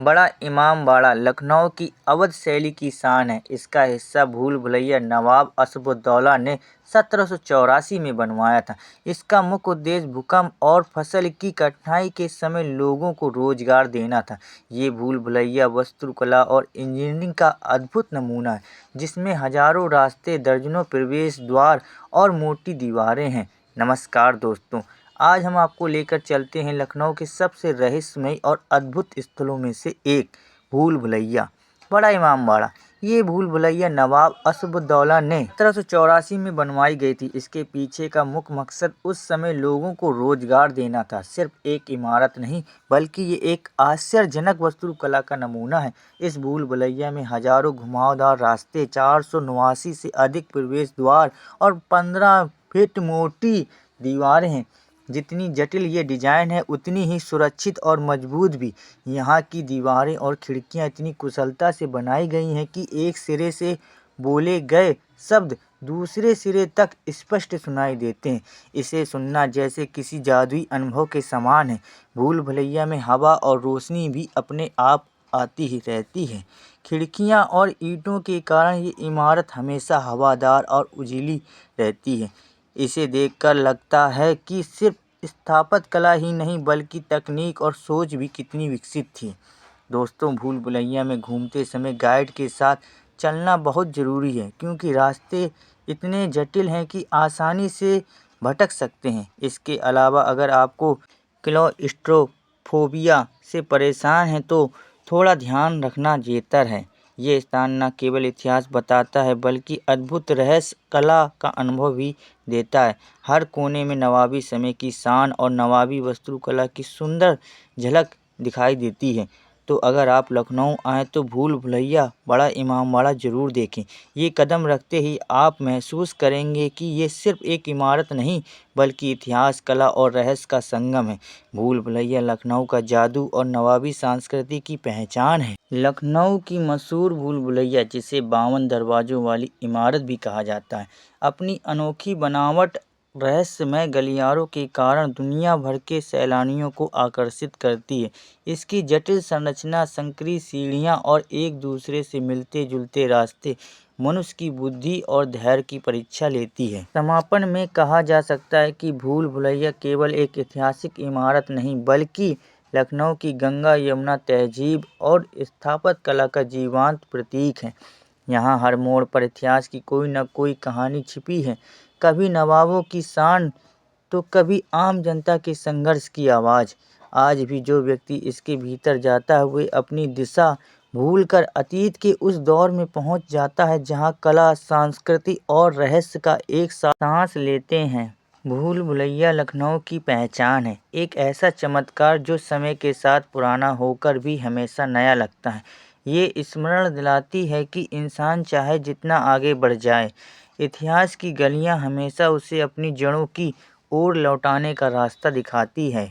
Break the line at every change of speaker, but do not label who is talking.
बड़ा इमामबाड़ा लखनऊ की अवध शैली की शान है। इसका हिस्सा भूल भुलैया नवाब असफुद्दौला ने 1784 में बनवाया था। इसका मुख्य उद्देश्य भूकंप और फसल की कठिनाई के समय लोगों को रोजगार देना था। ये भूल भुलैया वास्तुकला और इंजीनियरिंग का अद्भुत नमूना है, जिसमें हजारों रास्ते, दर्जनों प्रवेश द्वार और मोटी दीवारें हैं। नमस्कार दोस्तों, आज हम आपको लेकर चलते हैं लखनऊ के सबसे रहस्यमयी और अद्भुत स्थलों में से एक, भूल भुलैया बड़ा इमामबाड़ा। ये भूल भुलैया नवाब असफुद्दौला ने 1784 में बनवाई गई थी। इसके पीछे का मुख्य मकसद उस समय लोगों को रोजगार देना था। सिर्फ एक इमारत नहीं, बल्कि ये एक आश्चर्यजनक वास्तुकला का नमूना है। इस भूल भुलैया में हजारों घुमावदार रास्ते, 489 से अधिक प्रवेश द्वार और 15 फीट मोटी दीवारें हैं। जितनी जटिल ये डिजाइन है, उतनी ही सुरक्षित और मजबूत भी। यहाँ की दीवारें और खिड़कियाँ इतनी कुशलता से बनाई गई हैं कि एक सिरे से बोले गए शब्द दूसरे सिरे तक स्पष्ट सुनाई देते हैं। इसे सुनना जैसे किसी जादुई अनुभव के समान है। भूल भुलैया में हवा और रोशनी भी अपने आप आती ही रहती है। खिड़कियाँ और ईंटों के कारण ये इमारत हमेशा हवादार और उजीली रहती है। इसे देखकर लगता है कि सिर्फ स्थापत्य कला ही नहीं, बल्कि तकनीक और सोच भी कितनी विकसित थी। दोस्तों, भूल भुलैया में घूमते समय गाइड के साथ चलना बहुत ज़रूरी है, क्योंकि रास्ते इतने जटिल हैं कि आसानी से भटक सकते हैं। इसके अलावा अगर आपको क्लॉस्ट्रोफोबिया से परेशान हैं तो थोड़ा ध्यान रखना बेहतर है। ये स्थान न केवल इतिहास बताता है, बल्कि अद्भुत रहस्य कला का अनुभव भी देता है। हर कोने में नवाबी समय की शान और नवाबी वास्तुकला की सुंदर झलक दिखाई देती है। तो अगर आप लखनऊ आएँ तो भूल भुलैया बड़ा इमामबाड़ा ज़रूर देखें। ये कदम रखते ही आप महसूस करेंगे कि ये सिर्फ एक इमारत नहीं, बल्कि इतिहास, कला और रहस्य का संगम है। भूल भुलैया लखनऊ का जादू और नवाबी संस्कृति की पहचान है। लखनऊ की मशहूर भूल भुलैया, जिसे 52 दरवाज़ों वाली इमारत भी कहा जाता है, अपनी अनोखी बनावट, रहस्यमय गलियारों के कारण दुनिया भर के सैलानियों को आकर्षित करती है। इसकी जटिल संरचना, संकरी सीढ़ियाँ और एक दूसरे से मिलते जुलते रास्ते मनुष्य की बुद्धि और धैर्य की परीक्षा लेती है। समापन में कहा जा सकता है कि भूल भुलैया केवल एक ऐतिहासिक इमारत नहीं, बल्कि लखनऊ की गंगा यमुना तहजीब और स्थापत्य कला का जीवंत प्रतीक है। यहाँ हर मोड़ पर इतिहास की कोई न कोई कहानी छिपी है। कभी नवाबों की शान, तो कभी आम जनता के संघर्ष की आवाज़। आज भी जो व्यक्ति इसके भीतर जाता है, वे अपनी दिशा भूलकर अतीत के उस दौर में पहुंच जाता है, जहां कला, संस्कृति और रहस्य का एक साथ सांस लेते हैं। भूल भुलैया लखनऊ की पहचान है, एक ऐसा चमत्कार जो समय के साथ पुराना होकर भी हमेशा नया लगता है। ये स्मरण दिलाती है कि इंसान चाहे जितना आगे बढ़ जाए, इतिहास की गलियां हमेशा उसे अपनी जड़ों की ओर लौटाने का रास्ता दिखाती है।